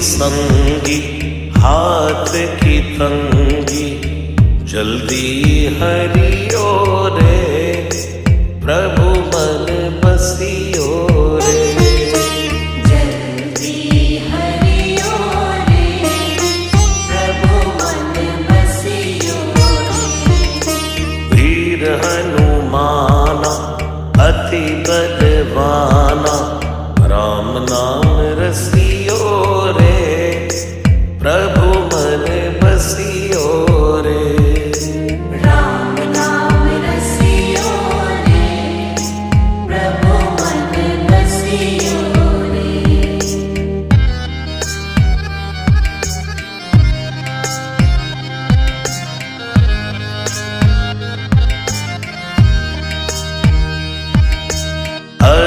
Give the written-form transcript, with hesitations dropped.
संगी, हाथ की तंगी, जल्दी हरियो रे, प्रभु मन बसियो रे। जल्दी हरियो रे, प्रभु मन बसियो रे। वीर हनुमाना अति बलवाना, राम नाम